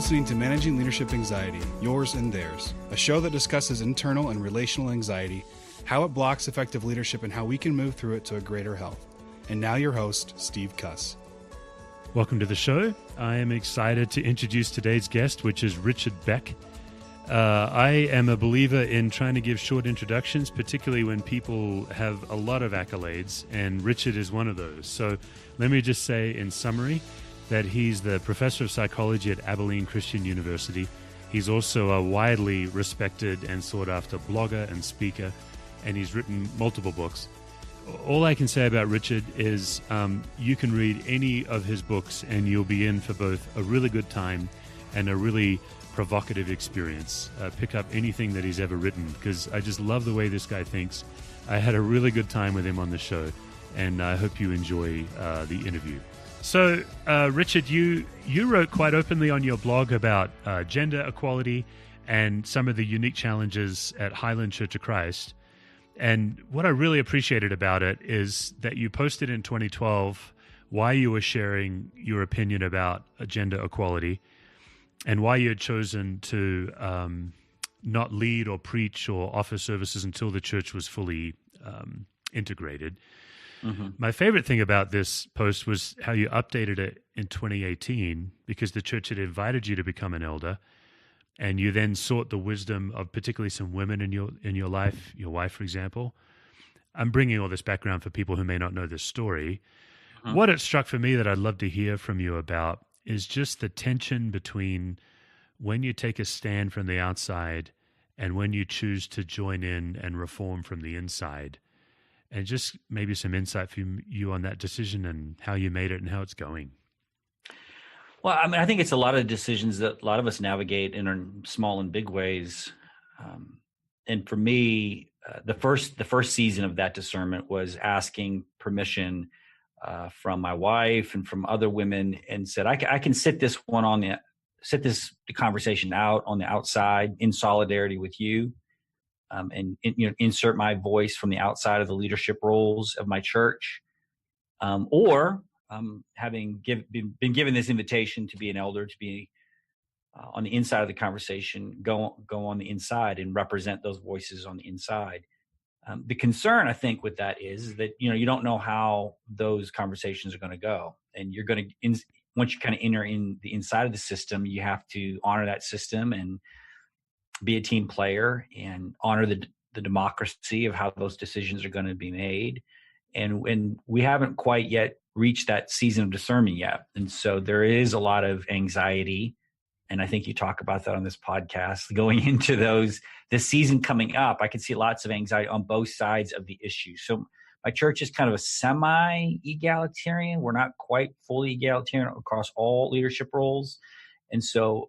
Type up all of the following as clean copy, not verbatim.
listening to Managing Leadership Anxiety, Yours and Theirs, a show that discusses internal and relational anxiety, how it blocks effective leadership, and how we can move through it to a greater health. And now your host, Steve Cuss. Welcome to the show. I am excited to introduce today's guest, which is Richard Beck. I am a believer in trying to give short introductions, particularly when people have a lot of accolades, and Richard is one of those. So let me just say in summary that he's the professor of psychology at Abilene Christian University. He's also a widely respected and sought-after blogger and speaker, and he's written multiple books. All I can say about Richard is you can read any of his books and you'll be in for both a really good time and a really provocative experience. Pick up anything that he's ever written, because I just love the way this guy thinks. I had a really good time with him on the show, and I hope you enjoy the interview. So, Richard, you wrote quite openly on your blog about gender equality and some of the unique challenges at Highland Church of Christ. And what I really appreciated about it is that you posted in 2012 why you were sharing your opinion about gender equality and why you had chosen to not lead or preach or offer services until the church was fully integrated. Mm-hmm. My favorite thing about this post was how you updated it in 2018 because the church had invited you to become an elder, and you then sought the wisdom of particularly some women in your life, your wife, for example. I'm bringing all this background for people who may not know this story. Mm-hmm. What it struck for me that I'd love to hear from you about is just the tension between when you take a stand from the outside and when you choose to join in and reform from the inside. And just maybe some insight from you on that decision and how you made it and how it's going. Well, I mean, I think it's a lot of decisions that a lot of us navigate in small and big ways. And for me, the first season of that discernment was asking permission from my wife and from other women, and said, I can sit this conversation out on the outside in solidarity with you. And insert my voice from the outside of the leadership roles of my church, or having been given this invitation to be an elder, to be on the inside of the conversation, go on the inside and represent those voices on the inside. The concern, I think, with that is that you don't know how those conversations are going to go, and you're going to once you kind of enter in the inside of the system, you have to honor that system and be a team player and honor the democracy of how those decisions are going to be made. And we haven't quite yet reached that season of discernment yet. And so there is a lot of anxiety. And I think you talk about that on this podcast going into this season coming up. I can see lots of anxiety on both sides of the issue. So my church is kind of a semi-egalitarian. We're not quite fully egalitarian across all leadership roles. And so,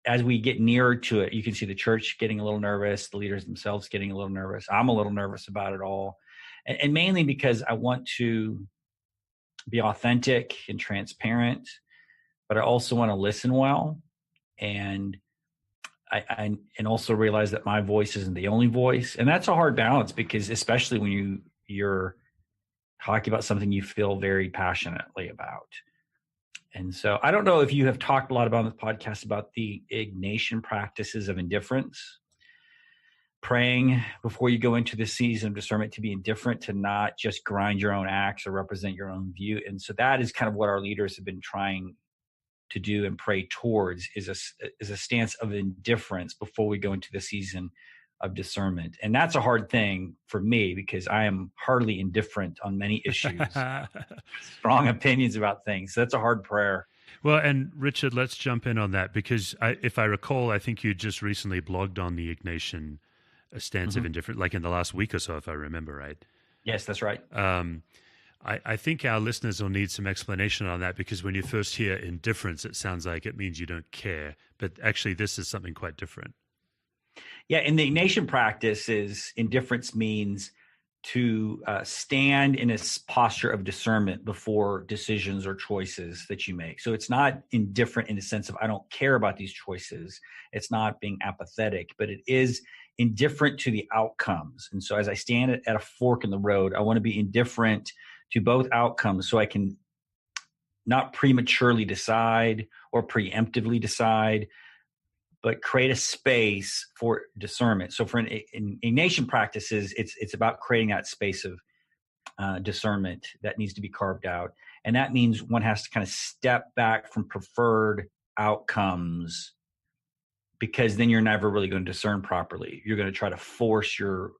as we get nearer to it, you can see the church getting a little nervous, the leaders themselves getting a little nervous. I'm a little nervous about it all. And mainly because I want to be authentic and transparent, but I also want to listen well. And I also realize that my voice isn't the only voice. And that's a hard balance, because especially when you're talking about something you feel very passionately about. And so I don't know if you have talked a lot about on this podcast about the Ignatian practices of indifference, praying before you go into the season of discernment to be indifferent, to not just grind your own axe or represent your own view. And so that is kind of what our leaders have been trying to do and pray towards, is a stance of indifference before we go into the season of discernment. And that's a hard thing for me, because I am hardly indifferent on many issues, strong opinions about things. So that's a hard prayer. Well, and Richard, let's jump in on that, because if I recall, I think you just recently blogged on the Ignatian stance of indifference, like in the last week or so, if I remember right. Yes, that's right. I think our listeners will need some explanation on that, because when you first hear indifference, it sounds like it means you don't care. But actually, this is something quite different. Yeah, in the Ignatian practice, indifference means to stand in a posture of discernment before decisions or choices that you make. So it's not indifferent in the sense of I don't care about these choices. It's not being apathetic, but it is indifferent to the outcomes. And so as I stand at a fork in the road, I want to be indifferent to both outcomes so I can not prematurely decide or preemptively decide, but create a space for discernment. So for in Ignatian practices, it's about creating that space of discernment that needs to be carved out. And that means one has to kind of step back from preferred outcomes, because then you're never really going to discern properly. You're going to try to force your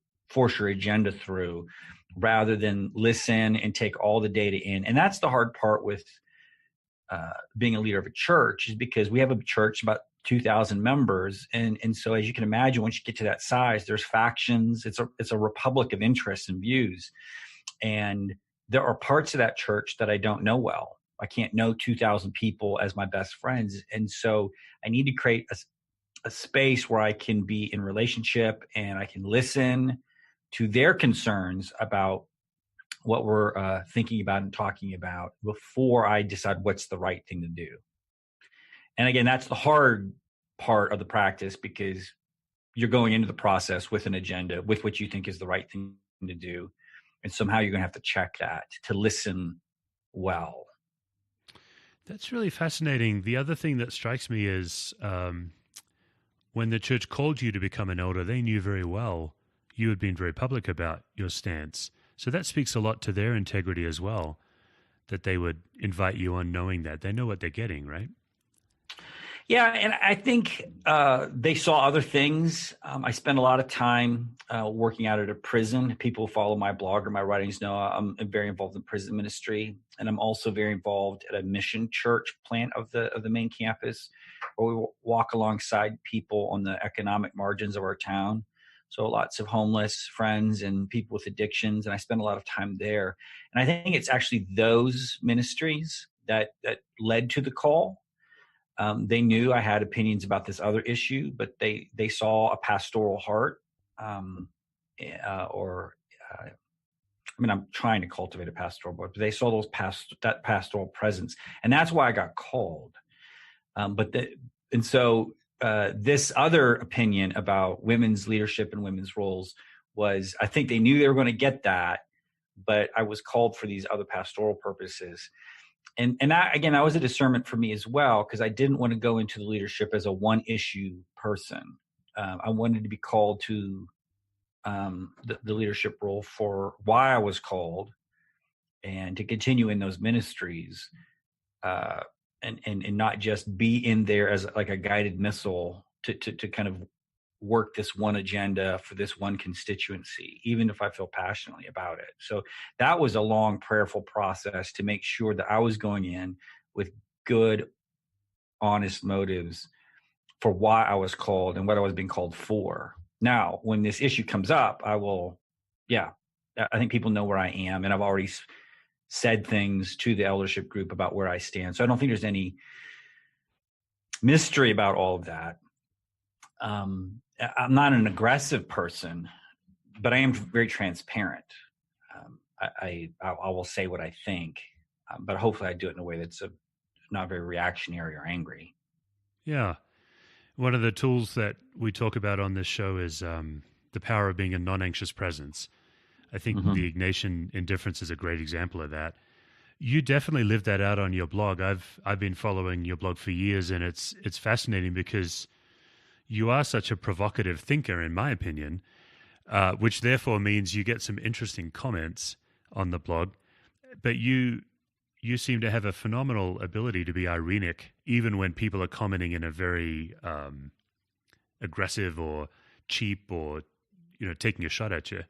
agenda through rather than listen and take all the data in. And that's the hard part with being a leader of a church, is because we have a church about 2,000 members. And so as you can imagine, once you get to that size, there's factions. It's a republic of interests and views. And there are parts of that church that I don't know well. I can't know 2,000 people as my best friends. And so I need to create a space where I can be in relationship and I can listen to their concerns about what we're thinking about and talking about before I decide what's the right thing to do. And again, that's the hard part of the practice, because you're going into the process with an agenda, with what you think is the right thing to do. And somehow you're going to have to check that to listen well. That's really fascinating. The other thing that strikes me is when the church called you to become an elder, they knew very well you had been very public about your stance. So that speaks a lot to their integrity as well, that they would invite you on knowing that. They know what they're getting, right? Yeah, and I think they saw other things. I spent a lot of time working out at a prison. People who follow my blog or my writings know I'm very involved in prison ministry, and I'm also very involved at a mission church plant of the main campus, where we walk alongside people on the economic margins of our town. So lots of homeless friends and people with addictions, and I spend a lot of time there. And I think it's actually those ministries that led to the call. They knew I had opinions about this other issue, but they saw a pastoral heart, I'm trying to cultivate a pastoral heart, but they saw that pastoral presence, and that's why I got called. This other opinion about women's leadership and women's roles was, I think they knew they were going to get that, but I was called for these other pastoral purposes. And that, again, that was a discernment for me as well, because I didn't want to go into the leadership as a one-issue person. I wanted to be called to the leadership role for why I was called, and to continue in those ministries, and not just be in there as like a guided missile to kind of work this one agenda for this one constituency, even if I feel passionately about it. So that was a long, prayerful process to make sure that I was going in with good, honest motives for why I was called and what I was being called for. Now, when this issue comes up, I think people know where I am, and I've already said things to the eldership group about where I stand. So I don't think there's any mystery about all of that. I'm not an aggressive person, but I am very transparent. I will say what I think, but hopefully I do it in a way that's not very reactionary or angry. Yeah. One of the tools that we talk about on this show is the power of being a non-anxious presence. I think the Ignatian indifference is a great example of that. You definitely lived that out on your blog. I've been following your blog for years, and it's fascinating because you are such a provocative thinker, in my opinion, which therefore means you get some interesting comments on the blog. But you seem to have a phenomenal ability to be ironic, even when people are commenting in a very aggressive or cheap or taking a shot at you.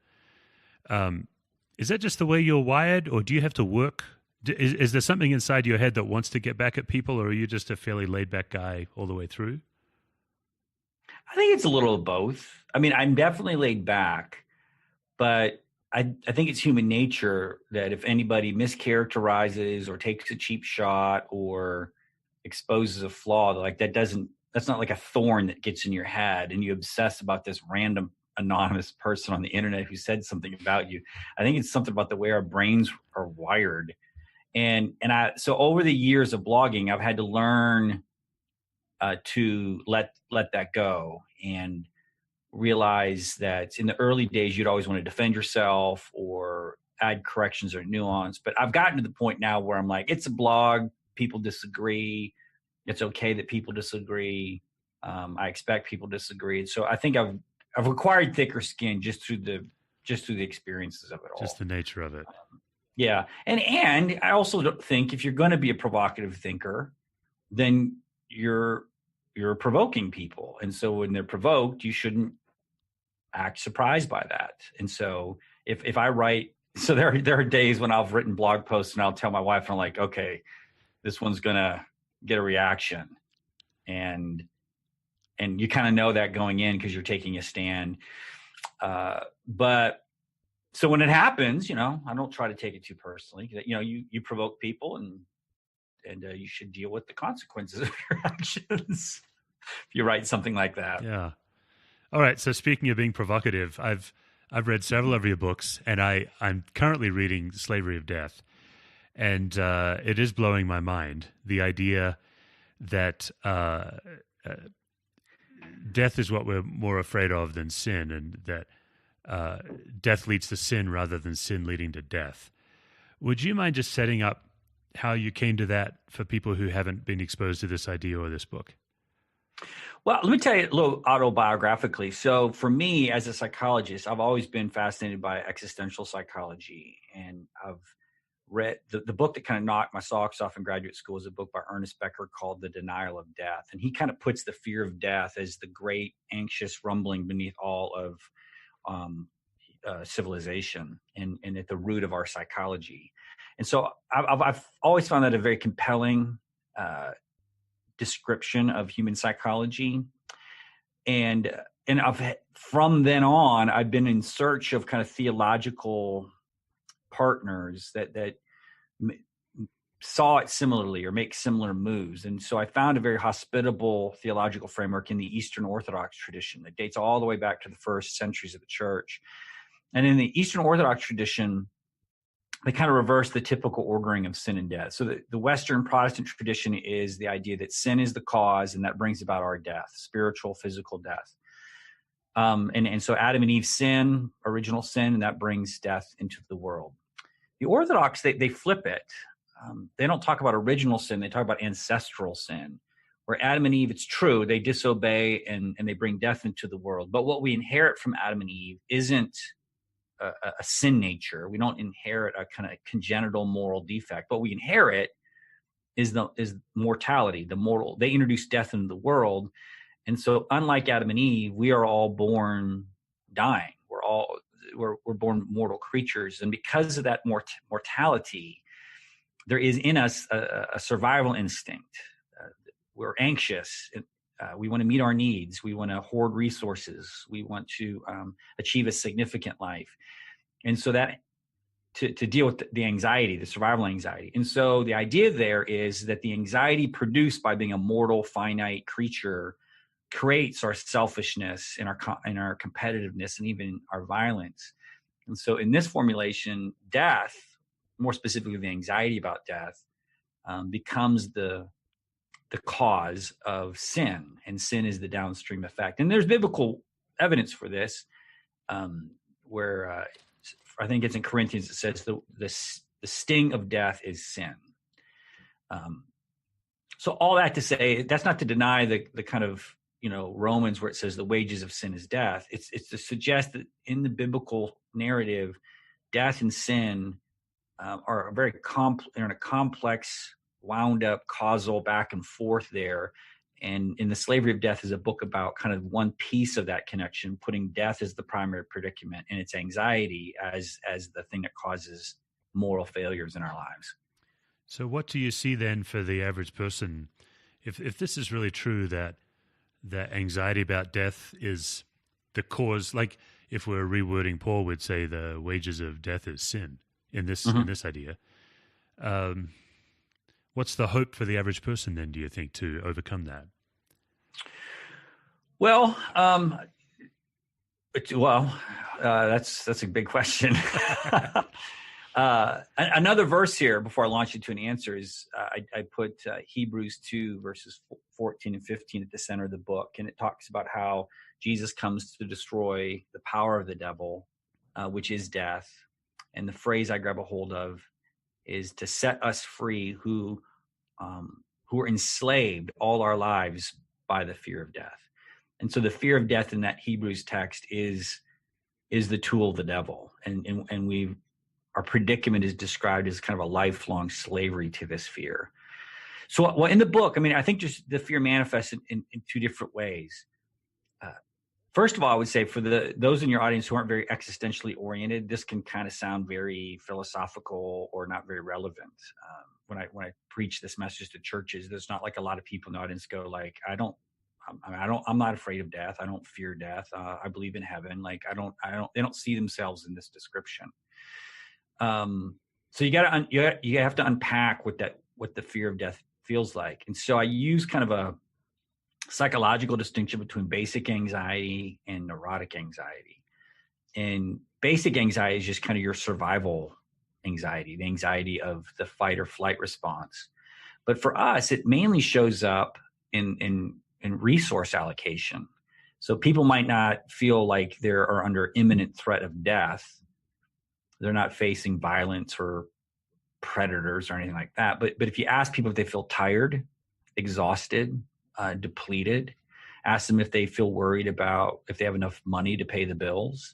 Is that just the way you're wired, or do you have to work? Is there something inside your head that wants to get back at people, or are you just a fairly laid-back guy all the way through? I think it's a little of both. I mean, I'm definitely laid back, but I think it's human nature that if anybody mischaracterizes or takes a cheap shot or exposes a flaw, like that's not like a thorn that gets in your head and you obsess about this random anonymous person on the internet who said something about you. I think it's something about the way our brains are wired. So over the years of blogging, I've had to learn to let that go and realize that in the early days, you'd always want to defend yourself or add corrections or nuance. But I've gotten to the point now where I'm like, it's a blog. people disagree. It's okay that people disagree. I expect people disagree. And so I think I've acquired thicker skin just through the experiences of it all. Just the nature of it. Yeah. And I also don't think if you're going to be a provocative thinker, then you're provoking people. And so when they're provoked, you shouldn't act surprised by that. And so if I write, so there are days when I've written blog posts and I'll tell my wife, I'm like, okay, this one's going to get a reaction. And you kind of know that going in because you're taking a stand. But so when it happens, I don't try to take it too personally. You provoke people and you should deal with the consequences of your actions if you write something like that. Yeah. All right. So speaking of being provocative, I've read several of your books, and I'm currently reading Slavery of Death, and it is blowing my mind. The idea that death is what we're more afraid of than sin, and that death leads to sin rather than sin leading to death. Would you mind just setting up how you came to that for people who haven't been exposed to this idea or this book? Well, let me tell you a little autobiographically. So for me as a psychologist, I've always been fascinated by existential psychology. And I've read the book that kind of knocked my socks off in graduate school is a book by Ernest Becker called The Denial of Death. And he kind of puts the fear of death as the great anxious rumbling beneath all of civilization and at the root of our psychology. And so I've always found that a very compelling description of human psychology. And from then on, I've been in search of kind of theological partners that saw it similarly or make similar moves. And so I found a very hospitable theological framework in the Eastern Orthodox tradition that dates all the way back to the first centuries of the church. And in the Eastern Orthodox tradition, they kind of reverse the typical ordering of sin and death. So the Western Protestant tradition is the idea that sin is the cause and that brings about our death, spiritual, physical death. And so Adam and Eve sin, original sin, and that brings death into the world. The Orthodox, they flip it. They don't talk about original sin. They talk about ancestral sin, where Adam and Eve, it's true, they disobey and they bring death into the world. But what we inherit from Adam and Eve isn't a sin nature. We don't inherit a kind of congenital moral defect. What we inherit is mortality, the mortal. They introduce death into the world. And so unlike Adam and Eve, we are all born dying. We're born mortal creatures. And because of that mortality, there is in us a survival instinct. We're anxious. We want to meet our needs. We want to hoard resources. We want to achieve a significant life. And so that to deal with the anxiety, the survival anxiety. And so the idea there is that the anxiety produced by being a mortal, finite creature creates our selfishness and our competitiveness and even our violence. And so in this formulation, death, more specifically the anxiety about death, becomes the cause of sin, and sin is the downstream effect. And there's biblical evidence for this, where I think it's in Corinthians, it says the sting of death is sin. So all that to say, that's not to deny the kind of, Romans where it says the wages of sin is death. It's to suggest that in the biblical narrative, death and sin are very in a complex, wound up causal back and forth there. And in The Slavery of Death is a book about kind of one piece of that connection, putting death as the primary predicament and its anxiety as the thing that causes moral failures in our lives. So what do you see then for the average person? If this is really true, that anxiety about death is the cause, like if we're rewording, Paul would say the wages of death is sin in this idea. What's the hope for the average person then, do you think, to overcome that? Well, that's a big question. Another verse here before I launch into an answer is I put Hebrews 2 verses 14 and 15 at the center of the book. And it talks about how Jesus comes to destroy the power of the devil, which is death. And the phrase I grab a hold of is to set us free who who are enslaved all our lives by the fear of death. And so the fear of death in that Hebrews text is the tool of the devil. And our predicament is described as kind of a lifelong slavery to this fear. So well, in the book, I mean, I think just the fear manifests in two different ways. First of all, I would say for those in your audience who aren't very existentially oriented, this can kind of sound very philosophical or not very relevant. When I preach this message to churches, there's not like a lot of people in the audience go like, I'm not afraid of death. I don't fear death. I believe in heaven. Like they don't see themselves in this description. So you have to unpack what the fear of death feels like. And so I use kind of a psychological distinction between basic anxiety and neurotic anxiety. And basic anxiety is just kind of your survival anxiety, the anxiety of the fight or flight response. But for us, it mainly shows up in resource allocation. So people might not feel like they are under imminent threat of death. They're not facing violence or predators or anything like that. But if you ask people if they feel tired, exhausted, depleted, ask them if they feel worried about if they have enough money to pay the bills,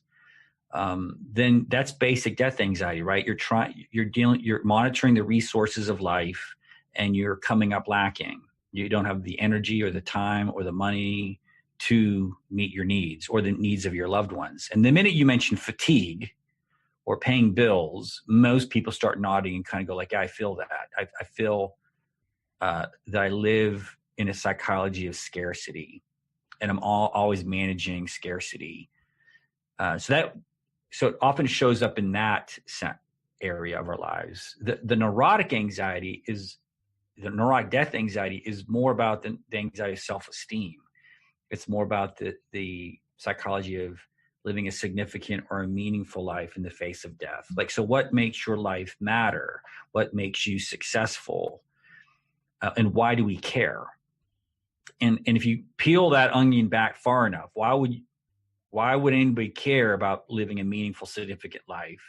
then that's basic death anxiety, right? You're monitoring the resources of life and you're coming up lacking. You don't have the energy or the time or the money to meet your needs or the needs of your loved ones. And the minute you mention fatigue or paying bills, most people start nodding and kind of go like, yeah, I feel that. I feel that I live in a psychology of scarcity, and I'm always managing scarcity. So it often shows up in that area of our lives. The neurotic death anxiety is more about the anxiety of self-esteem. It's more about the psychology of living a significant or a meaningful life in the face of death. Like, so what makes your life matter? What makes you successful? And why do we care? And if you peel that onion back far enough, why would anybody care about living a meaningful, significant life?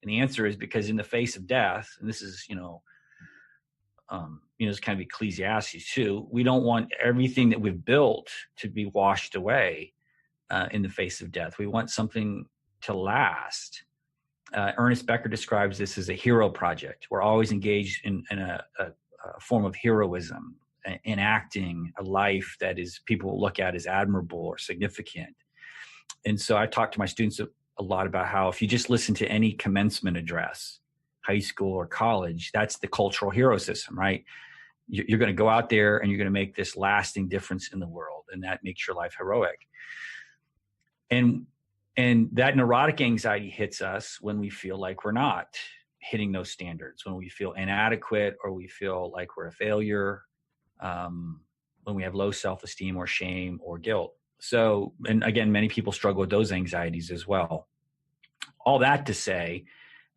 And the answer is because in the face of death, and this is, it's kind of Ecclesiastes too, we don't want everything that we've built to be washed away in the face of death. We want something to last. Ernest Becker describes this as a hero project. We're always engaged in a form of heroism, enacting a life that is people look at as admirable or significant. And so I talk to my students a lot about how if you just listen to any commencement address, high school or college, that's the cultural hero system, right? You're going to go out there and you're going to make this lasting difference in the world, and that makes your life heroic. And that neurotic anxiety hits us when we feel like we're not hitting those standards, when we feel inadequate or we feel like we're a failure, when we have low self-esteem or shame or guilt. So, and again, many people struggle with those anxieties as well. All that to say,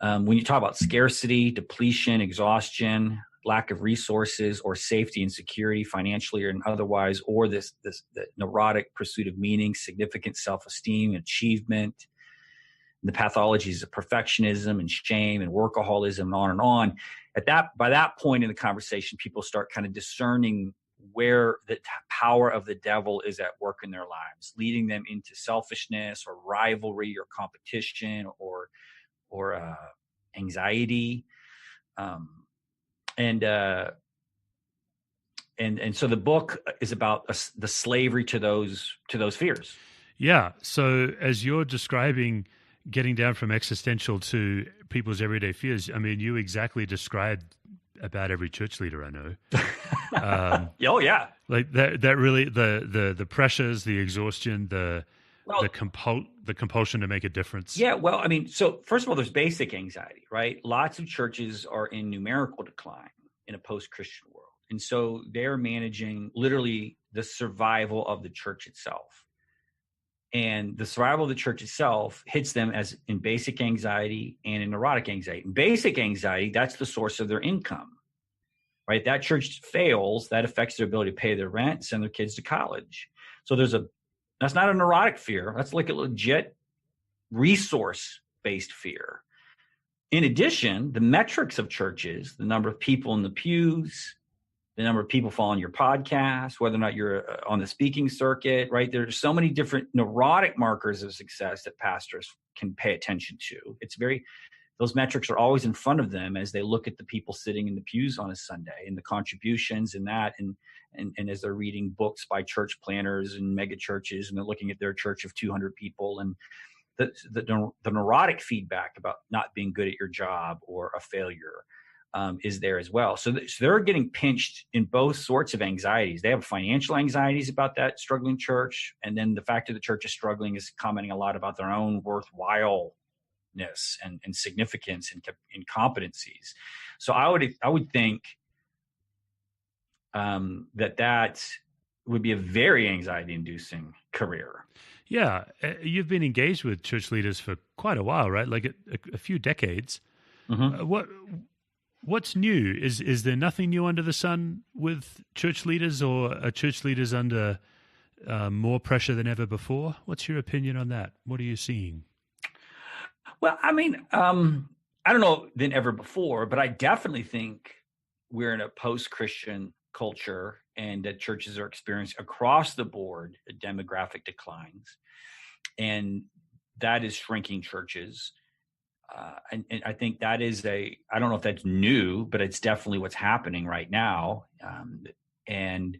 when you talk about scarcity, depletion, exhaustion, lack of resources or safety and security financially or otherwise, or the neurotic pursuit of meaning, significant self-esteem, achievement, the pathologies of perfectionism and shame and workaholism and on. By that point in the conversation, people start kind of discerning where the power of the devil is at work in their lives, leading them into selfishness or rivalry or competition or anxiety. And so the book is about the slavery to those fears. Yeah. So as you're describing getting down from existential to people's everyday fears, I mean, you exactly described about every church leader I know. Oh yeah. Like that really, the pressures, the exhaustion, the compulsion to make a difference. Yeah. Well, I mean, so first of all, there's basic anxiety, right? Lots of churches are in numerical decline in a post-Christian world. And so they're managing literally the survival of the church itself. And the survival of the church itself hits them as in basic anxiety and in neurotic anxiety. In basic anxiety, that's the source of their income, right? That church fails, that affects their ability to pay their rent, send their kids to college. So that's not a neurotic fear. That's like a legit resource-based fear. In addition, the metrics of churches, the number of people in the pews, the number of people following your podcast, whether or not you're on the speaking circuit, right? There's so many different neurotic markers of success that pastors can pay attention to. Those metrics are always in front of them as they look at the people sitting in the pews on a Sunday and the contributions and that, and as they're reading books by church planners and mega churches, and they're looking at their church of 200 people, and the neurotic feedback about not being good at your job or a failure is there as well. So they're getting pinched in both sorts of anxieties. They have financial anxieties about that struggling church, and then the fact that the church is struggling is commenting a lot about their own worthwhileness and significance and competencies. So I would think that would be a very anxiety-inducing career. Yeah, you've been engaged with church leaders for quite a while, right? Like a few decades. Mm-hmm. What's new? Is there nothing new under the sun with church leaders, or are church leaders under more pressure than ever before? What's your opinion on that? What are you seeing? Well, I mean, I don't know than ever before, but I definitely think we're in a post-Christian culture, and that churches are experiencing across the board demographic declines, and that is shrinking churches. And I think that is I don't know if that's new, but it's definitely what's happening right now. And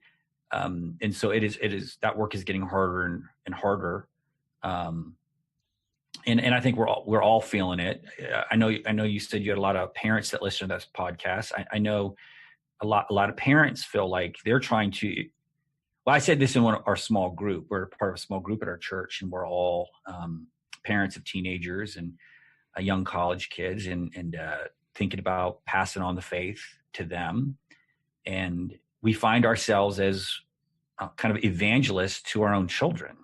so it is that work is getting harder and harder. And I think we're all feeling it. I know you said you had a lot of parents that listen to this podcast. I know a lot of parents feel like they're trying to. Well, I said this in our small group. We're part of a small group at our church, and we're all parents of teenagers and young college kids, and thinking about passing on the faith to them. And we find ourselves as kind of evangelists to our own children.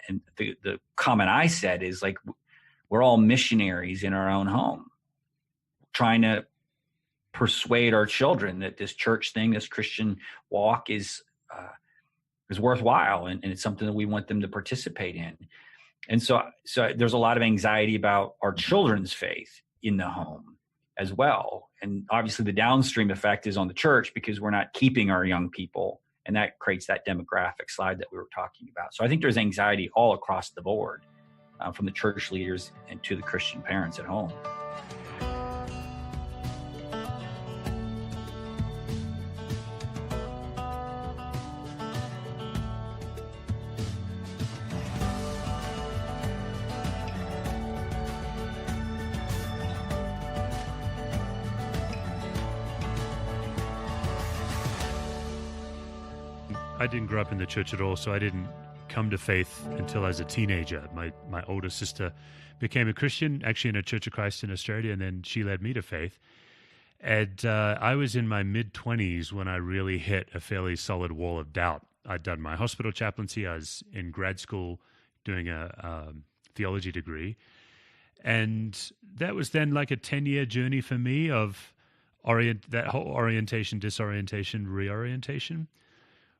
And the comment I said is, like, we're all missionaries in our own home, trying to persuade our children that this church thing, this Christian walk is worthwhile, and it's something that we want them to participate in. And so there's a lot of anxiety about our children's faith in the home as well. And obviously the downstream effect is on the church, because we're not keeping our young people, and that creates that demographic slide that we were talking about. So I think there's anxiety all across the board, from the church leaders and to the Christian parents at home. I didn't grow up in the church at all, so I didn't come to faith until I was a teenager. My older sister became a Christian, actually in a Church of Christ in Australia, and then she led me to faith. And I was in my mid-20s when I really hit a fairly solid wall of doubt. I'd done my hospital chaplaincy. I was in grad school doing a theology degree. And that was then like a 10-year journey for me of that whole orientation, disorientation, reorientation.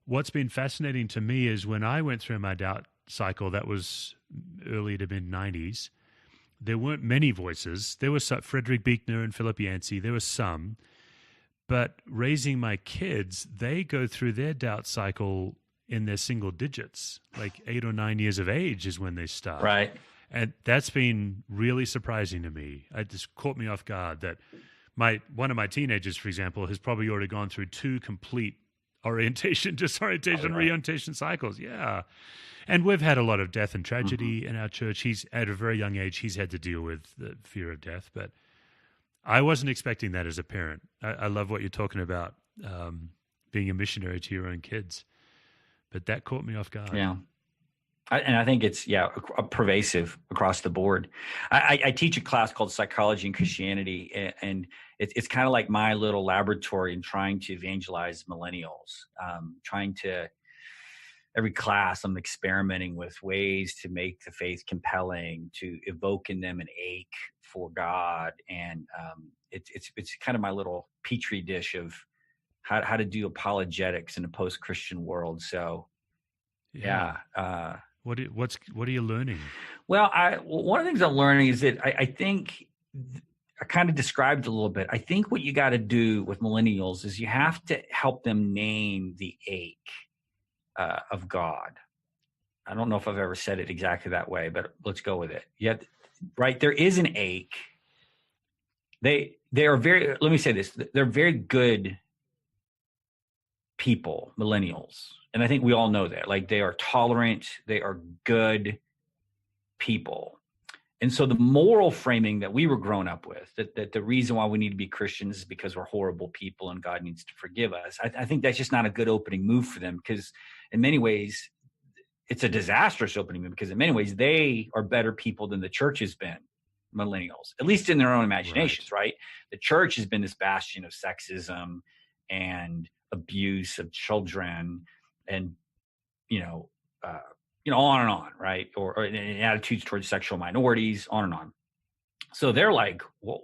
What's been fascinating to me is when I went through my doubt cycle, that was early to mid-90s, there weren't many voices. There was Frederick Buechner and Philip Yancey. There was some. But raising my kids, they go through their doubt cycle in their single digits, like 8 or 9 years of age is when they start. Right. And that's been really surprising to me. It just caught me off guard that one of my teenagers, for example, has probably already gone through 2 complete orientation, disorientation, reorientation cycles. Yeah. And we've had a lot of death and tragedy in our church. He's at a very young age, he's had to deal with the fear of death, but I wasn't expecting that as a parent. I love what you're talking about, being a missionary to your own kids, but that caught me off guard. Yeah. And I think it's, pervasive across the board. I teach a class called Psychology and Christianity, and it's kind of like my little laboratory in trying to evangelize millennials, every class I'm experimenting with ways to make the faith compelling, to evoke in them an ache for God. And it's kind of my little petri dish of how to do apologetics in a post-Christian world. So, yeah. What are you learning? Well, one of the things I'm learning is that I think I kind of described a little bit. I think what you got to do with millennials is you have to help them name the ache of God. I don't know if I've ever said it exactly that way, but let's go with it. Yet, right, there is an ache. They are very, let me say this, they're very good people, millennials. And I think we all know that. Like, they are tolerant, they are good people. And so the moral framing that we were grown up with, that the reason why we need to be Christians is because we're horrible people and God needs to forgive us. I think that's just not a good opening move for them, because in many ways, it's a disastrous opening move, because in many ways, they are better people than the church has been, millennials, at least in their own imaginations, right? The church has been this bastion of sexism and abuse of children and, on and on, right? Or attitudes towards sexual minorities, on and on. So they're like, well,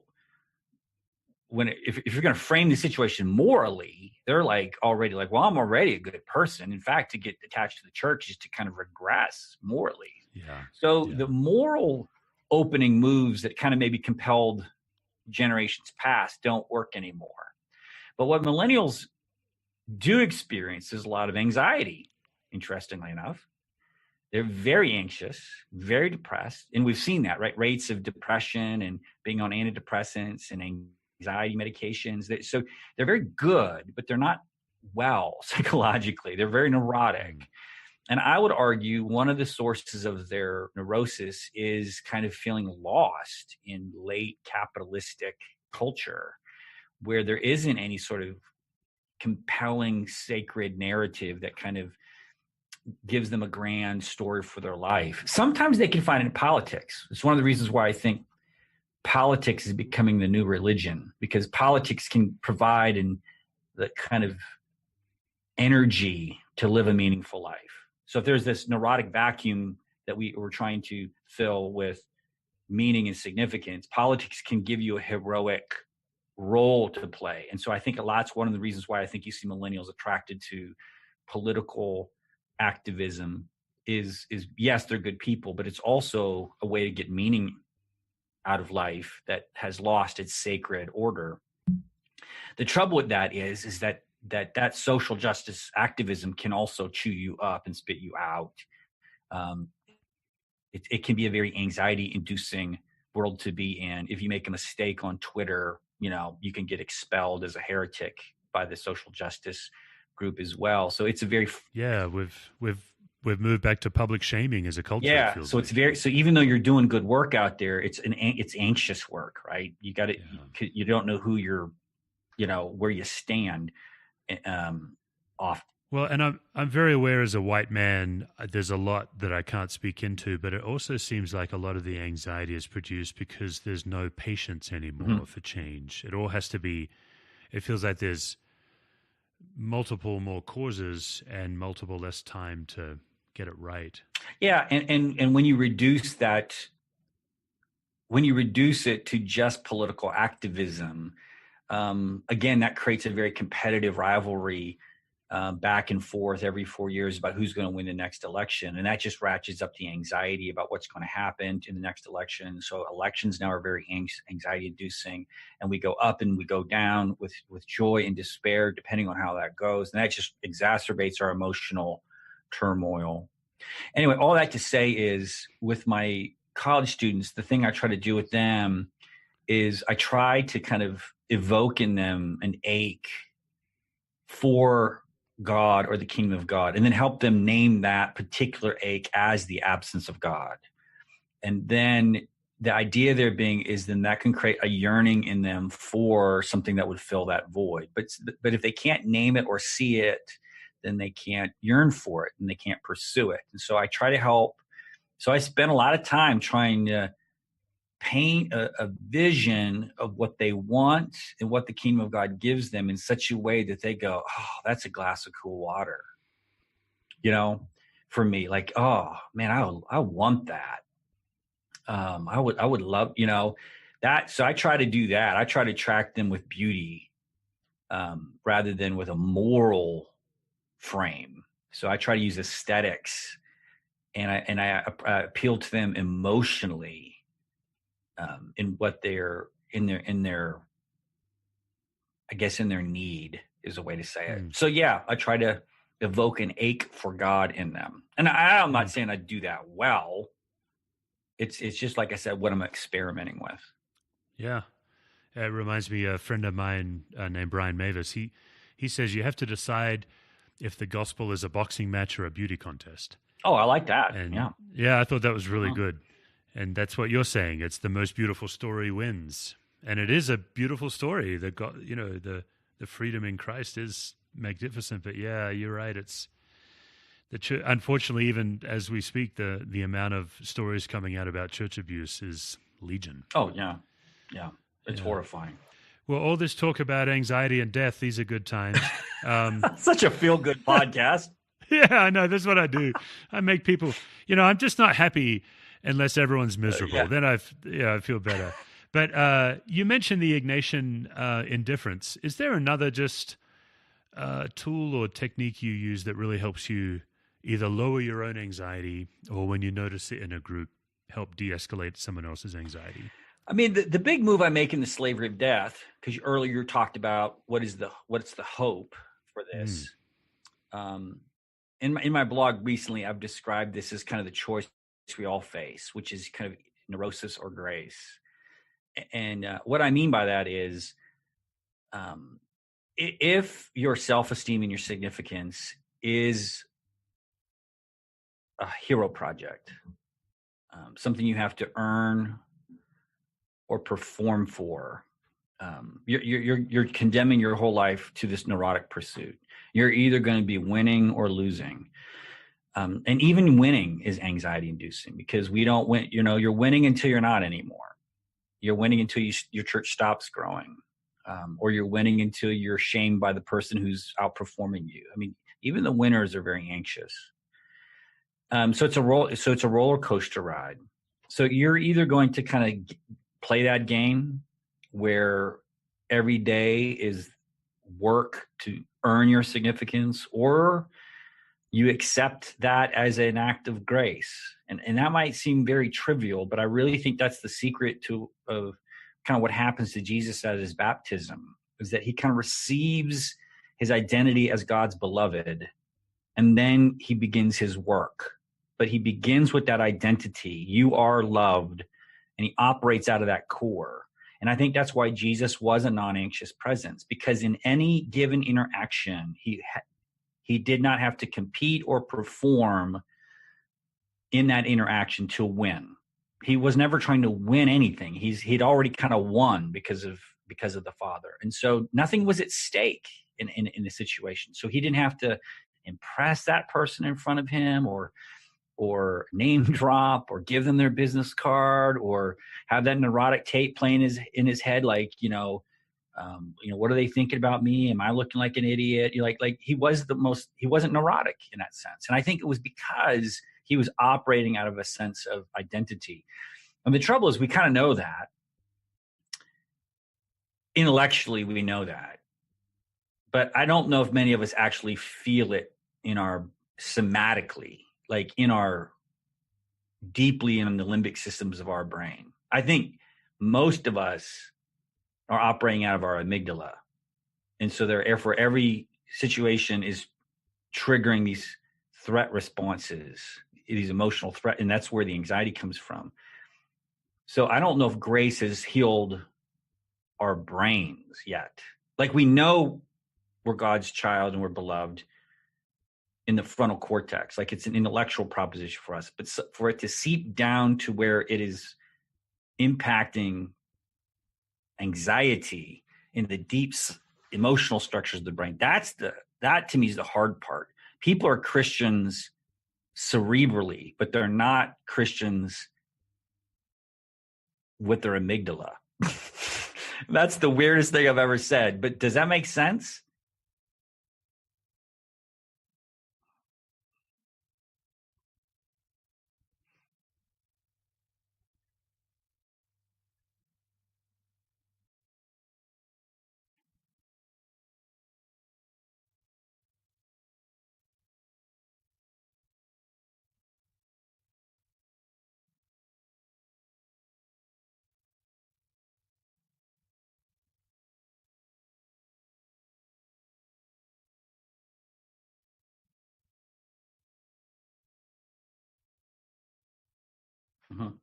if you're going to frame the situation morally, they're like already like, well, I'm already a good person. In fact, to get attached to the church is to kind of regress morally. Yeah. So the moral opening moves that kind of maybe compelled generations past don't work anymore. But what millennials do experience is a lot of anxiety, interestingly enough. They're very anxious, very depressed. And we've seen that, right? Rates of depression and being on antidepressants and anxiety medications. So they're very good, but they're not well psychologically. They're very neurotic. And I would argue one of the sources of their neurosis is kind of feeling lost in late capitalistic culture, where there isn't any sort of compelling sacred narrative that kind of gives them a grand story for their life. Sometimes they can find it in politics. It's one of the reasons why I think politics is becoming the new religion, because politics can provide the kind of energy to live a meaningful life. So if there's this neurotic vacuum that we're trying to fill with meaning and significance, politics can give you a heroic role to play. And so I think that's one of the reasons why I think you see millennials attracted to political activism is yes, they're good people, but it's also a way to get meaning out of life that has lost its sacred order. The trouble with that is that social justice activism can also chew you up and spit you out. It can be a very anxiety-inducing world to be in. If you make a mistake on Twitter, you can get expelled as a heretic by the social justice group as well. So it's a very we've moved back to public shaming as a culture. Yeah, so it's so even though you're doing good work out there, it's anxious work, right? You got you don't know who you're, where you stand. Off. Well, and I'm very aware as a white man, there's a lot that I can't speak into, but it also seems like a lot of the anxiety is produced because there's no patience anymore for change. It all has to be. It feels like there's multiple more causes and multiple less time to get it right. Yeah, and when you reduce it to just political activism, again, that creates a very competitive rivalry back and forth every 4 years about who's going to win the next election, and that just ratchets up the anxiety about what's going to happen in the next election. So elections now are very anxiety-inducing, and we go up and we go down with joy and despair depending on how that goes, and that just exacerbates our emotional turmoil. Anyway, all that to say is, with my college students, the thing I try to do with them is I try to kind of evoke in them an ache for God or the kingdom of God, and then help them name that particular ache as the absence of God. And then the idea there being is then that can create a yearning in them for something that would fill that void. But if they can't name it or see it, then they can't yearn for it and they can't pursue it. And so I try to help. So I spend a lot of time trying to paint a vision of what they want and what the kingdom of God gives them in such a way that they go, oh, that's a glass of cool water. For me, like, oh man, I want that. I would love, that. So I try to do that. I try to attract them with beauty rather than with a moral frame. So I try to use aesthetics and I appeal to them emotionally in what they're I guess in their need is a way to say it. Mm. So yeah, I try to evoke an ache for God in them. And I'm not saying I do that well. It's just like I said, what I'm experimenting with. Yeah. It reminds me of a friend of mine named Brian Mavis. He says you have to decide if the gospel is a boxing match or a beauty contest. Oh, I like that. And Yeah. yeah, I thought that was really good. And that's what you're saying. It's the most beautiful story wins. And it is a beautiful story. The freedom in Christ is magnificent. But yeah, you're right. It's the church. Unfortunately, even as we speak, the amount of stories coming out about church abuse is legion. Oh yeah. Yeah. It's horrifying. Well, all this talk about anxiety and death, these are good times. Such a feel-good podcast. Yeah, I know. That's what I do. I make people, I'm just not happy unless everyone's miserable. Yeah. Then I feel better. But you mentioned the Ignatian indifference. Is there another just tool or technique you use that really helps you either lower your own anxiety or when you notice it in a group, help de-escalate someone else's anxiety? I mean, the big move I make in the slavery of death, because earlier you talked about what's the hope for this. In my blog recently, I've described this as kind of the choice we all face, which is kind of neurosis or grace. And what I mean by that is, if your self-esteem and your significance is a hero project, something you have to earn or perform for, you're condemning your whole life to this neurotic pursuit. You're either going to be winning or losing. And even winning is anxiety inducing because we don't win. You're winning until you're not anymore. You're winning until your church stops growing, or you're winning until you're shamed by the person who's outperforming you. I mean, even the winners are very anxious. So it's a roller coaster ride. So you're either going to kind of play that game where every day is work to earn your significance, or you accept that as an act of grace. And that might seem very trivial, but I really think that's the secret of kind of what happens to Jesus at his baptism, is that he kind of receives his identity as God's beloved, and then he begins his work. But he begins with that identity. You are loved, and he operates out of that core. And I think that's why Jesus was a non-anxious presence, because in any given interaction, he did not have to compete or perform in that interaction to win. He was never trying to win anything. He'd already kind of won because of the Father. And so nothing was at stake in the situation. So he didn't have to impress that person in front of him or name drop or give them their business card or have that neurotic tape playing in his head, like, what are they thinking about me? Am I looking like an idiot? He wasn't neurotic in that sense. And I think it was because he was operating out of a sense of identity. And the trouble is, we kind of know that. Intellectually, we know that. But I don't know if many of us actually feel it somatically, like deeply in the limbic systems of our brain. I think most of us are operating out of our amygdala. And so therefore every situation is triggering these threat responses, these emotional threat, and that's where the anxiety comes from. So I don't know if grace has healed our brains yet. Like, we know we're God's child and we're beloved in the frontal cortex. Like, it's an intellectual proposition for us, but for it to seep down to where it is impacting anxiety in the deep emotional structures of the brain, that to me is the hard part. People are Christians cerebrally, but they're not Christians with their amygdala. That's the weirdest thing I've ever said, but does that make sense? Mhm.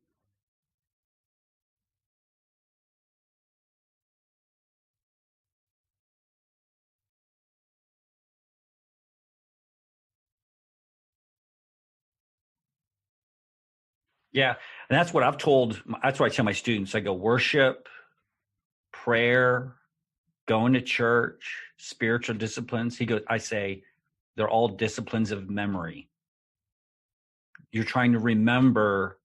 Yeah, and that's what I've told. That's what I tell my students. I go worship, prayer, going to church, spiritual disciplines. I say, they're all disciplines of memory. You're trying to remember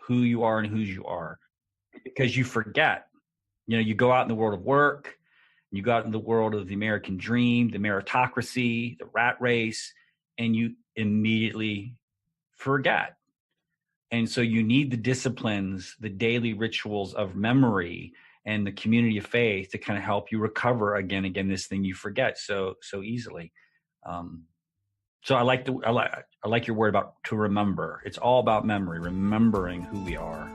who you are and whose you are, because you forget. You go out in the world of work, you go out in the world of the American dream, the meritocracy, the rat race, and you immediately forget. And so you need the disciplines, the daily rituals of memory and the community of faith to kind of help you recover again, this thing you forget so easily. So I like your word about to remember. It's all about memory, remembering who we are.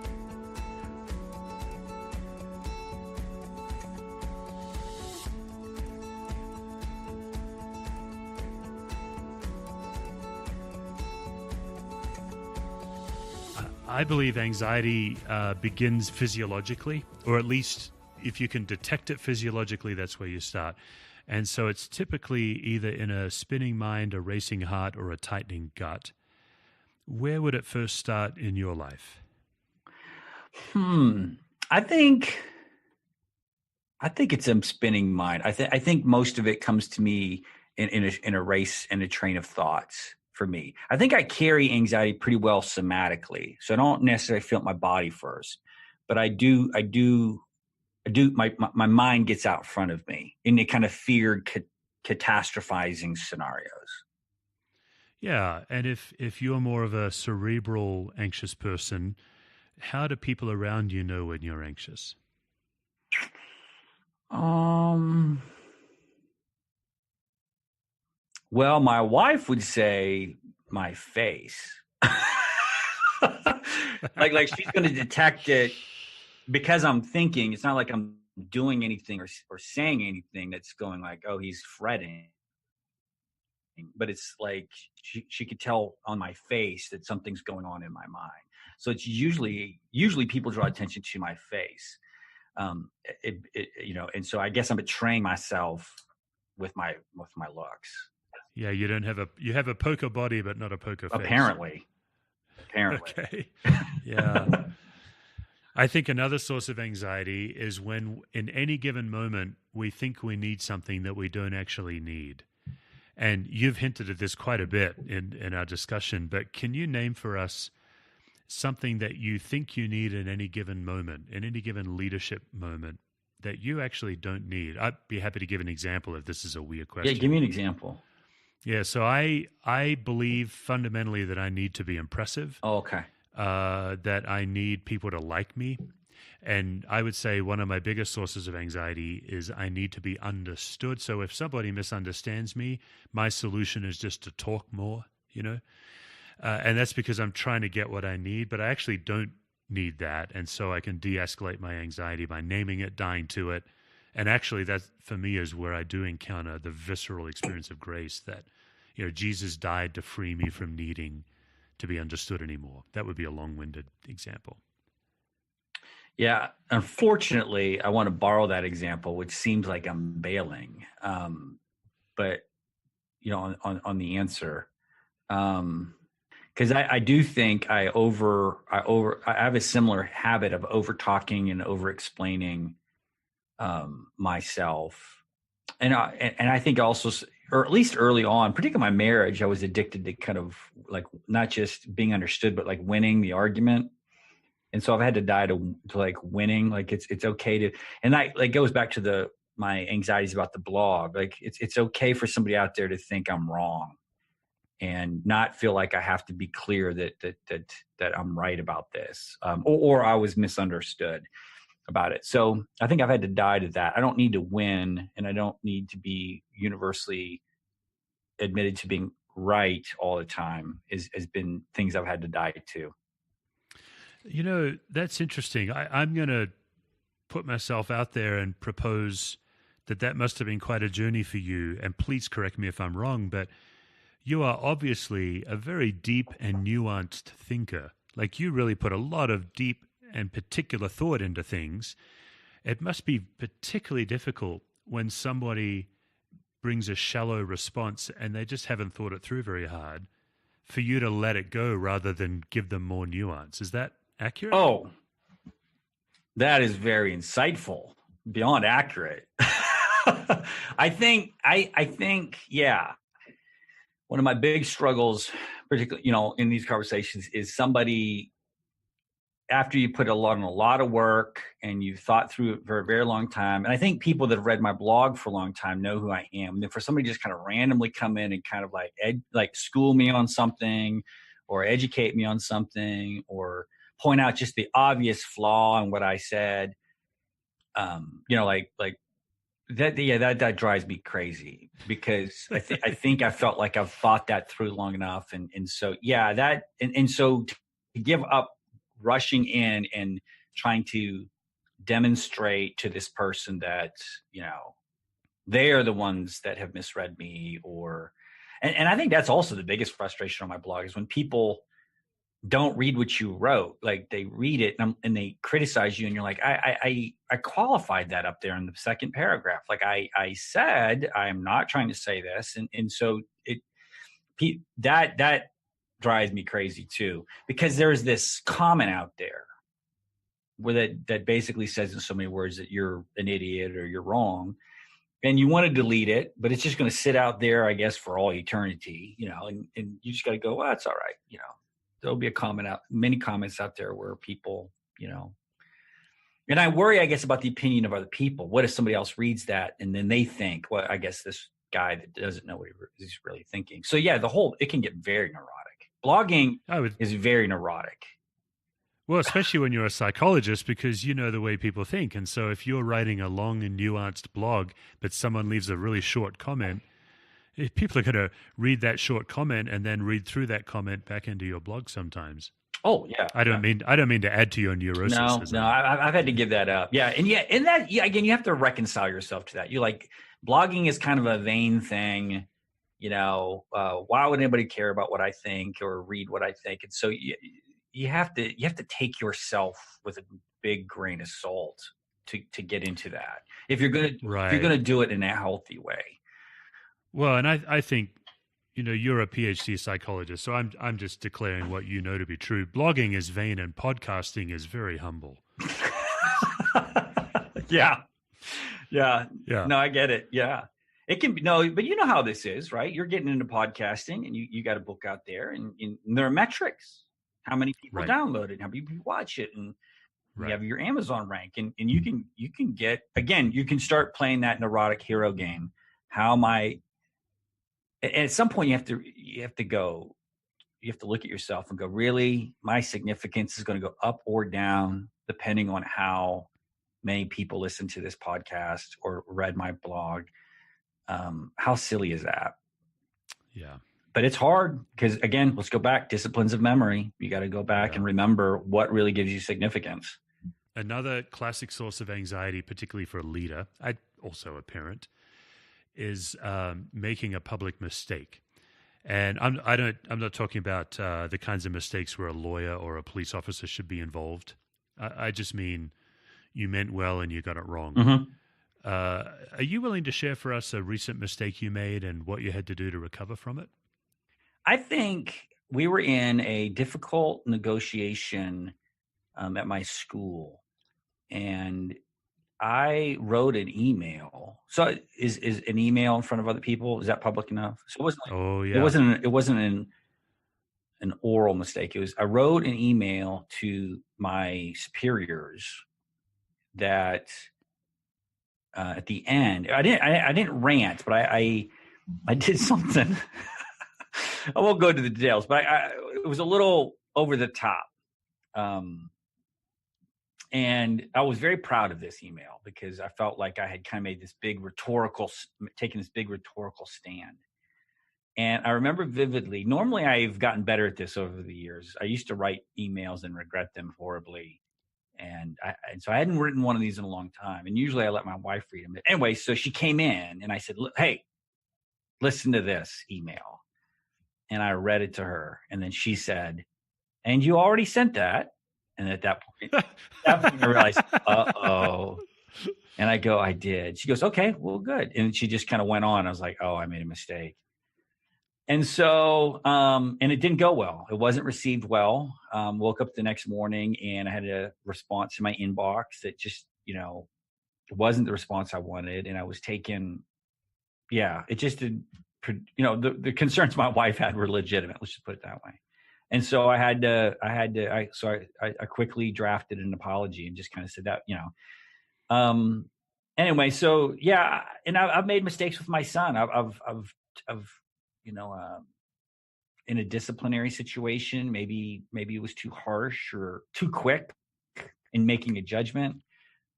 I believe anxiety begins physiologically, or at least if you can detect it physiologically, that's where you start. And so it's typically either in a spinning mind, a racing heart, or a tightening gut. Where would it first start in your life? I think it's a spinning mind. I think most of it comes to me in a race and a train of thoughts. For me, I think I carry anxiety pretty well somatically, so I don't necessarily feel it in my body first, but I do. My mind gets out in front of me in the kind of feared, catastrophizing scenarios. Yeah, and if you're more of a cerebral, anxious person, how do people around you know when you're anxious? Well, my wife would say my face. like she's going to detect it because I'm thinking. It's not like I'm doing anything or saying anything that's going like, oh, he's fretting. But it's like she could tell on my face that something's going on in my mind. So it's usually people draw attention to my face. And so I guess I'm betraying myself with my looks. Yeah, you have a poker body, but not a poker face. Apparently. Okay. Yeah. I think another source of anxiety is when in any given moment we think we need something that we don't actually need. And you've hinted at this quite a bit in our discussion, but can you name for us something that you think you need in any given moment, in any given leadership moment, that you actually don't need? I'd be happy to give an example if this is a weird question. Yeah, give me an example. Yeah, so I believe fundamentally that I need to be impressive. Oh, okay. That I need people to like me. And I would say one of my biggest sources of anxiety is I need to be understood. So if somebody misunderstands me, my solution is just to talk more, and that's because I'm trying to get what I need, but I actually don't need that. And so I can de-escalate my anxiety by naming it, dying to it. And actually that for me is where I do encounter the visceral experience of grace that, Jesus died to free me from needing to be understood anymore. That would be a long-winded example. Yeah, unfortunately, I want to borrow that example, which seems like I'm bailing. But on the answer, because I do think I have a similar habit of over talking and over explaining myself, and I think also, or at least early on, particularly my marriage, I was addicted to kind of like not just being understood, but like winning the argument. And so I've had to die to like winning. Like it's okay to, and that like goes back to my anxieties about the blog. Like it's okay for somebody out there to think I'm wrong, and not feel like I have to be clear that I'm right about this, or I was misunderstood about it. So I think I've had to die to that. I don't need to win, and I don't need to be universally admitted to being right all the time. Has been things I've had to die to. That's interesting. I'm going to put myself out there and propose that must have been quite a journey for you. And please correct me if I'm wrong, but you are obviously a very deep and nuanced thinker. Like you really put a lot of deep and particular thought into things. It must be particularly difficult when somebody brings a shallow response and they just haven't thought it through very hard for you to let it go rather than give them more nuance. Is that accurate? Oh, that is very insightful, beyond accurate. I think, yeah. One of my big struggles, particularly, in these conversations, is somebody, after you put a lot of work and you've thought through it for a very long time. And I think people that have read my blog for a long time know who I am. And then for somebody to just kind of randomly come in and kind of like school me on something or educate me on something or point out just the obvious flaw in what I said, that drives me crazy, because I think I felt like I've thought that through long enough. And so, yeah, so to give up rushing in and trying to demonstrate to this person that, they are the ones that have misread me, and I think that's also the biggest frustration on my blog is when people don't read what you wrote. Like they read it and they criticize you, and you're like, I qualified that up there in the second paragraph. Like I said, I'm not trying to say this. And so that drives me crazy too, because there's this comment out there where that basically says in so many words that you're an idiot or you're wrong, and you want to delete it, but it's just going to sit out there, I guess, for all eternity, and you just got to go, well, it's all right. There'll be many comments out there where people, and I worry, I guess, about the opinion of other people. What if somebody else reads that and then they think, well, I guess this guy that doesn't know what he's really thinking. So yeah, it can get very neurotic. Blogging is very neurotic. Well, especially when you're a psychologist, because you know the way people think. And so if you're writing a long and nuanced blog, but someone leaves a really short comment, people are going to read that short comment and then read through that comment back into your blog sometimes. Oh yeah. I don't mean to add to your neurosis. No, I've had to give that up. Yeah. And that, again, you have to reconcile yourself to that. You're like, blogging is kind of a vain thing. Why would anybody care about what I think or read what I think? And so you have to take yourself with a big grain of salt to get into that. If you're going to do it in a healthy way. Well, and I think, you're a PhD psychologist, so I'm just declaring what you know to be true. Blogging is vain and podcasting is very humble. Yeah. No, I get it. Yeah. It can be, but you know how this is, right? You're getting into podcasting and you got a book out there and there are metrics. How many people download it, how many people watch it, and you have your Amazon rank, and you can get, again, you can start playing that neurotic hero game. And at some point you have to look at yourself and go, really, my significance is going to go up or down depending on how many people listen to this podcast or read my blog. How silly is that? Yeah. But it's hard because, again, let's go back. Disciplines of memory. You got to go back and remember what really gives you significance. Another classic source of anxiety, particularly for a leader, also a parent, is making a public mistake. And I'm not talking about the kinds of mistakes where a lawyer or a police officer should be involved. I just mean you meant well and you got it wrong. Mm-hmm. Are you willing to share for us a recent mistake you made and what you had to do to recover from it? I think we were in a difficult negotiation at my school, and I wrote an email. So is an email in front of other people, is that public enough? So it wasn't it wasn't an oral mistake. I wrote an email to my superiors that at the end, I didn't rant, but I did something. I won't go into the details, but it was a little over the top. And I was very proud of this email because I felt like I had kind of made taken this big rhetorical stand. And I remember vividly, normally I've gotten better at this over the years. I used to write emails and regret them horribly. And so I hadn't written one of these in a long time. And usually I let my wife read them. But anyway, so she came in and I said, hey, listen to this email. And I read it to her. And then she said, and you already sent that. And at that point I realized, uh-oh. And I go, I did. She goes, okay, well, good. And she just kind of went on. I was like, oh, I made a mistake. And so, and it didn't go well. It wasn't received well. Woke up the next morning and I had a response in my inbox that just, it wasn't the response I wanted. And I was taken, it just did, the concerns my wife had were legitimate. Let's just put it that way. And so I quickly drafted an apology and just kind of said that, anyway, so yeah, and I've made mistakes with my son. I've in a disciplinary situation, maybe it was too harsh or too quick in making a judgment.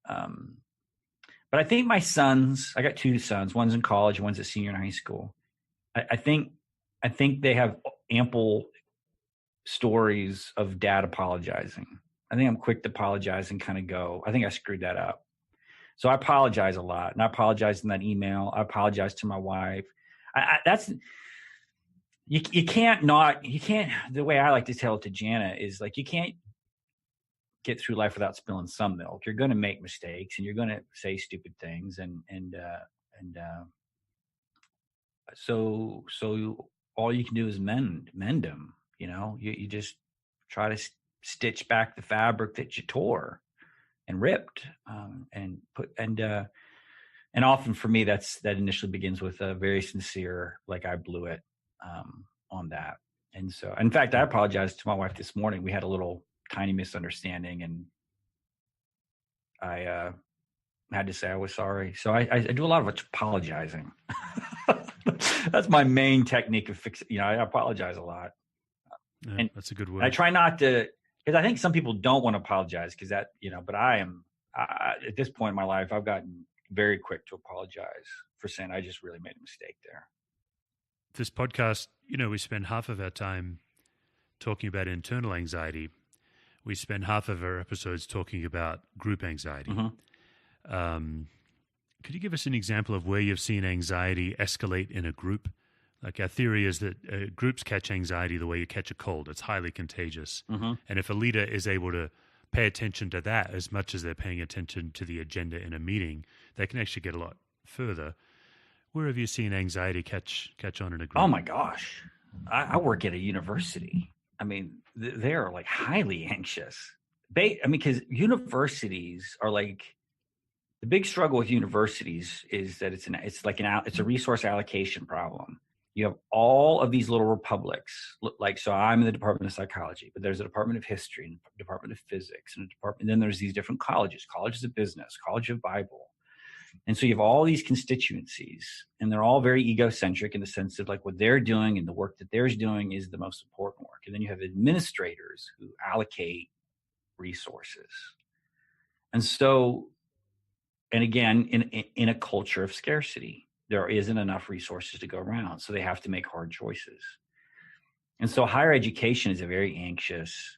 But I think my sons, I got two sons, one's in college, one's a senior in high school. I think they have ample stories of dad apologizing. I think I'm quick to apologize and kind of go, I think I screwed that up. So I apologize a lot. And I apologize in that email. I apologize to my wife. You can't, the way I like to tell it to Jana is like, you can't get through life without spilling some milk. You're going to make mistakes and you're going to say stupid things. So all you can do is mend them. You just try to stitch back the fabric that you tore and ripped, and often for me, that initially begins with a very sincere, like I blew it, on that. And so, in fact, I apologized to my wife this morning. We had a little tiny misunderstanding and I had to say I was sorry. So I do a lot of apologizing. That's my main technique of fixing. I apologize a lot. Yeah, and that's a good word. I try not to, because I think some people don't want to apologize because that, but I at this point in my life, I've gotten very quick to apologize for saying I just really made a mistake there. This podcast, we spend half of our time talking about internal anxiety. We spend half of our episodes talking about group anxiety. Mm-hmm. Could you give us an example of where you've seen anxiety escalate in a group? Like our theory is that groups catch anxiety the way you catch a cold. It's highly contagious. Mm-hmm. And if a leader is able to pay attention to that as much as they're paying attention to the agenda in a meeting, they can actually get a lot further. Where have you seen anxiety catch on in a group? Oh my gosh. I work at a university. I mean, they're like highly anxious. Because universities are like, the big struggle with universities is that it's a resource allocation problem. You have all of these little republics. So I'm in the Department of Psychology, but there's a Department of History and a Department of Physics and then there's these different colleges of business, College of Bible. And so you have all these constituencies and they're all very egocentric in the sense of like what they're doing and the work that they're doing is the most important work. And then you have administrators who allocate resources. And so, and again, in a culture of scarcity, there isn't enough resources to go around. So they have to make hard choices. And so higher education is a very anxious,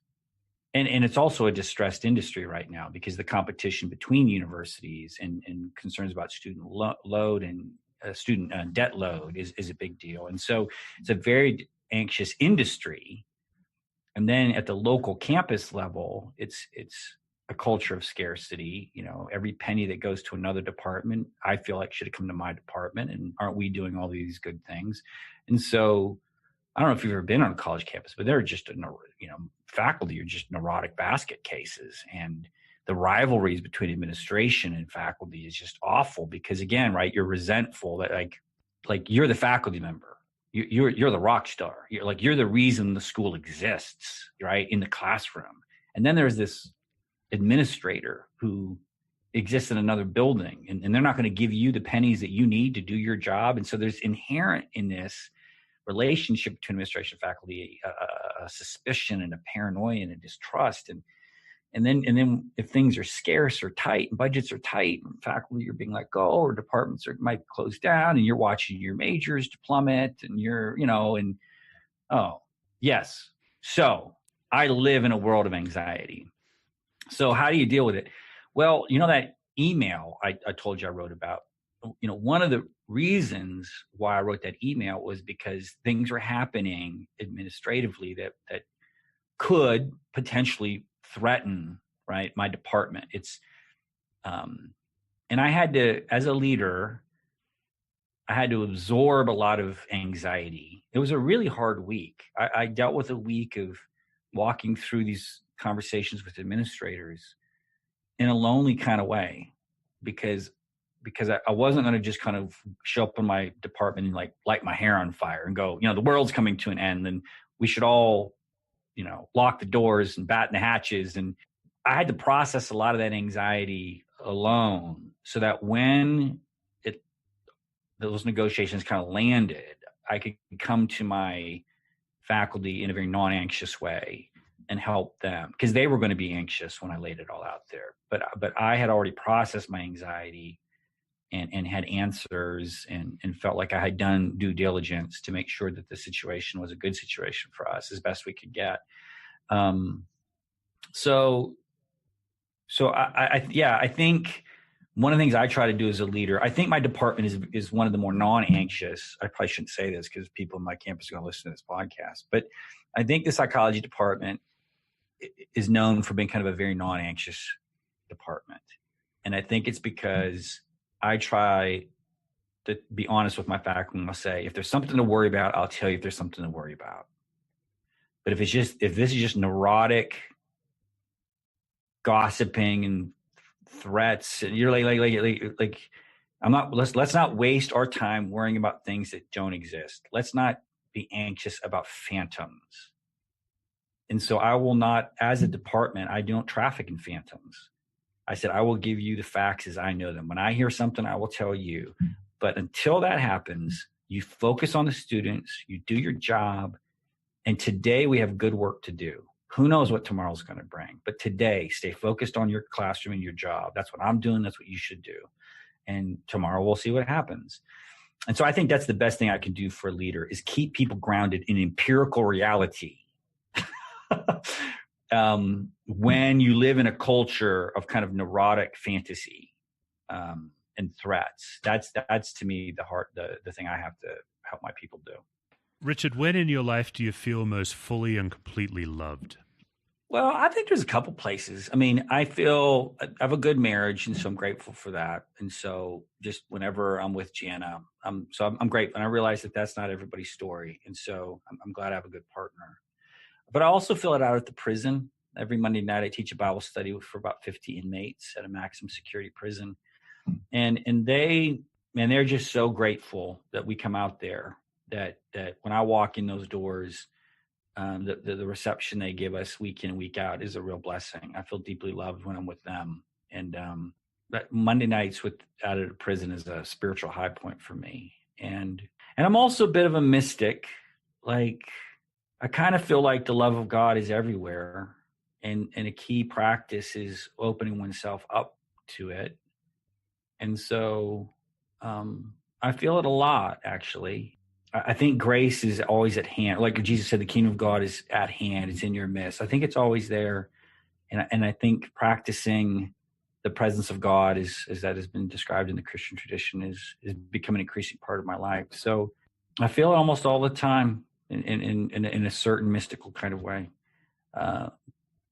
and it's also a distressed industry right now because the competition between universities and concerns about student load and student debt load is a big deal. And so it's a very anxious industry. And then at the local campus level, it's a culture of scarcity. Every penny that goes to another department, I feel like should have come to my department. And aren't we doing all these good things? And so I don't know if you've ever been on a college campus, but they're just, faculty are just neurotic basket cases. And the rivalries between administration and faculty is just awful because again, right, you're resentful that like you're the faculty member. You're the rock star. You're the reason the school exists, right, in the classroom. And then there's this administrator who exists in another building and they're not going to give you the pennies that you need to do your job. And so there's inherent in this relationship between administration and faculty, a suspicion and a paranoia and a distrust. And then if things are scarce or tight and budgets are tight and faculty are being let go or departments might close down and you're watching your majors plummet and yes. So I live in a world of anxiety. So how do you deal with it? Well, that email I told you I wrote about, one of the reasons why I wrote that email was because things were happening administratively that could potentially threaten, right, my department. It's and I had to, as a leader, I had to absorb a lot of anxiety. It was a really hard week. I dealt with a week of walking through these conversations with administrators in a lonely kind of way, because I wasn't going to just kind of show up in my department and like light my hair on fire and go, the world's coming to an end and we should all, lock the doors and batten the hatches. And I had to process a lot of that anxiety alone, so that when those negotiations kind of landed, I could come to my faculty in a very non-anxious way and help them, because they were going to be anxious when I laid it all out there. But I had already processed my anxiety and had answers and felt like I had done due diligence to make sure that the situation was a good situation for us as best we could get. So I think one of the things I try to do as a leader, I think my department is one of the more non-anxious. I probably shouldn't say this because people in my campus are going to listen to this podcast, but I think the psychology department is known for being kind of a very non-anxious department. And I think it's because I try to be honest with my faculty and I'll say, if there's something to worry about, I'll tell you if there's something to worry about. But if this is just neurotic gossiping and threats, and you're like I'm not, let's not waste our time worrying about things that don't exist. Let's not be anxious about phantoms. And so I will not, as a department, I don't traffic in phantoms. I said, I will give you the facts as I know them. When I hear something, I will tell you. But until that happens, you focus on the students, you do your job. And today we have good work to do. Who knows what tomorrow's going to bring? But today, stay focused on your classroom and your job. That's what I'm doing. That's what you should do. And tomorrow we'll see what happens. And so I think that's the best thing I can do for a leader, is keep people grounded in empirical reality. When you live in a culture of kind of neurotic fantasy and threats, that's to me the thing I have to help my people do. Richard, when in your life do you feel most fully and completely loved? Well, I think there's a couple places. I mean, I feel I have a good marriage, and so I'm grateful for that. And so just whenever I'm with Gianna, I'm grateful. And I realize that that's not everybody's story. And so I'm glad I have a good partner. But I also feel it out at the prison. Every Monday night, I teach a Bible study for about 50 inmates at a maximum security prison. And they're just so grateful that we come out there, that when I walk in those doors, the reception they give us week in and week out is a real blessing. I feel deeply loved when I'm with them. And that Monday nights out of the prison is a spiritual high point for me. And I'm also a bit of a mystic. Like, I kind of feel like the love of God is everywhere. And a key practice is opening oneself up to it. And so I feel it a lot, actually. I think grace is always at hand. Like Jesus said, the kingdom of God is at hand. It's in your midst. I think it's always there. And I think practicing the presence of God is that has been described in the Christian tradition is becoming an increasing part of my life. So I feel it almost all the time in a certain mystical kind of way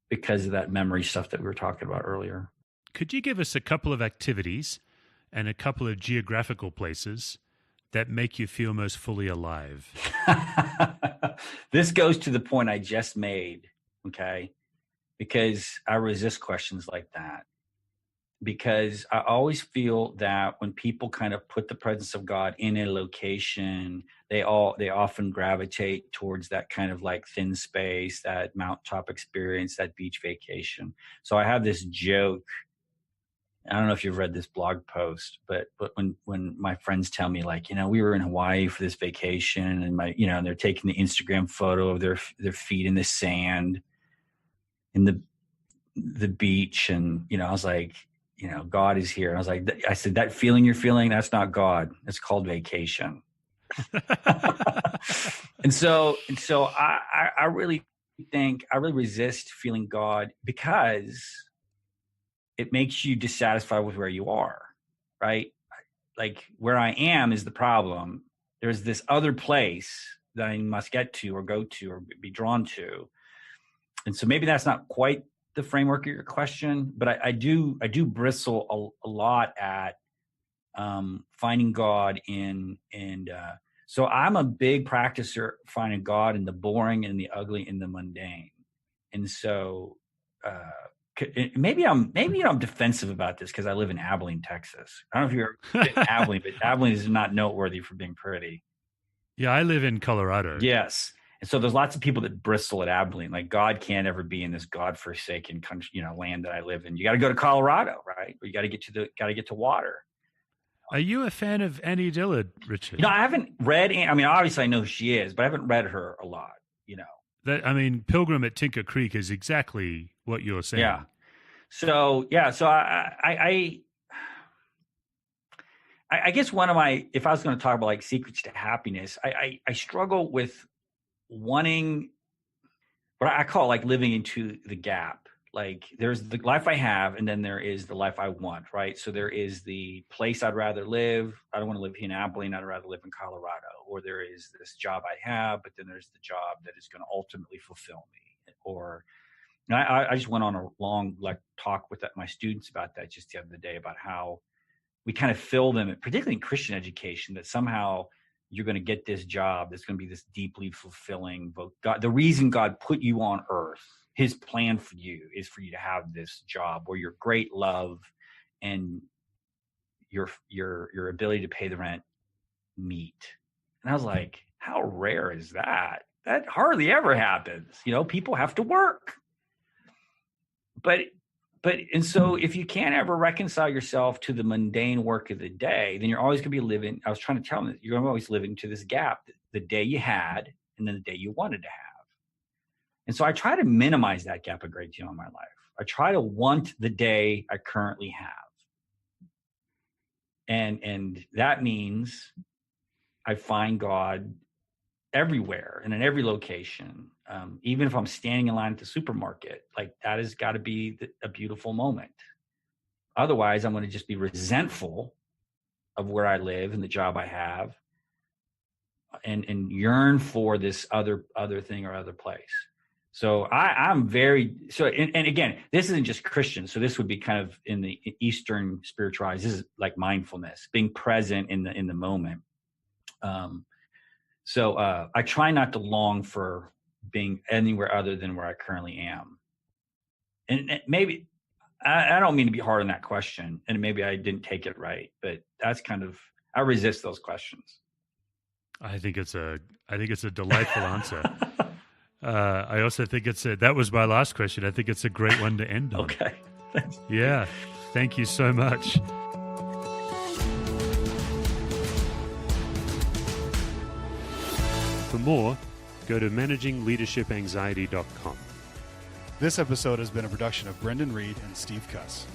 because of that memory stuff that we were talking about earlier. Could you give us a couple of activities and a couple of geographical places that make you feel most fully alive? This goes to the point I just made, okay? Because I resist questions like that. Because I always feel that when people kind of put the presence of God in a location, they often gravitate towards that kind of like thin space, that mountaintop experience, that beach vacation. So I have this joke. I don't know if you've read this blog post, but when my friends tell me, like, we were in Hawaii for this vacation, and and they're taking the Instagram photo of their feet in the sand in the beach, and I was like, God is here. And I said, that feeling you're feeling, that's not God. It's called vacation. and so I really resist feeling God, because it makes you dissatisfied with where you are, right? Like, where I am is the problem. There's this other place that I must get to or go to or be drawn to. And so maybe that's not quite the framework of your question, but I do bristle a lot at finding God so I'm a big practicer finding God in the boring and the ugly and the mundane. And so maybe I'm defensive about this because I live in Abilene, Texas. I don't know if you're in Abilene, but Abilene is not noteworthy for being pretty. Yeah, I live in Colorado. Yes. And so there's lots of people that bristle at Abilene. Like, God can't ever be in this godforsaken country, land that I live in. You got to go to Colorado, right? Or you got to get to water. Are you a fan of Annie Dillard, Richard? I haven't read. Obviously I know who she is, but I haven't read her a lot. Pilgrim at Tinker Creek is exactly what you're saying. Yeah. So I guess if I was going to talk about like secrets to happiness, I struggle with wanting what I call like living into the gap. Like, there's the life I have, and then there is the life I want, right? So there is the place I'd rather live. I don't want to live here in Abilene. I'd rather live in Colorado. Or there is this job I have, but then there's the job that is going to ultimately fulfill me. Or I just went on a long talk with my students about that just the other day, about how we kind of fill them, particularly in Christian education, that somehow you're going to get this job that's going to be this deeply fulfilling. The reason God put you on earth, his plan for you, is for you to have this job where your great love and your ability to pay the rent meet. And I was like, how rare is that? That hardly ever happens. People have to work. And so if you can't ever reconcile yourself to the mundane work of the day, then you're always going to be living. I was trying to tell them that you're always living to this gap, the day you had and then the day you wanted to have. And so I try to minimize that gap a great deal in my life. I try to want the day I currently have. And that means I find God everywhere and in every location. Even if I'm standing in line at the supermarket, like, that has got to be a beautiful moment. Otherwise, I'm going to just be resentful of where I live and the job I have, and yearn for this other thing or other place. So I'm very, and again, this isn't just Christian. So this would be kind of in the Eastern spiritualized. This is like mindfulness, being present in the moment. So I try not to long for being anywhere other than where I currently am. And maybe I don't mean to be hard on that question, and maybe I didn't take it right, but that's kind of, I resist those questions. I think it's a delightful answer. I also think that was my last question. I think it's a great one to end on. Okay. Thanks. Yeah. Thank you so much. For more, go to managingleadershipanxiety.com. This episode has been a production of Brendan Reed and Steve Cuss.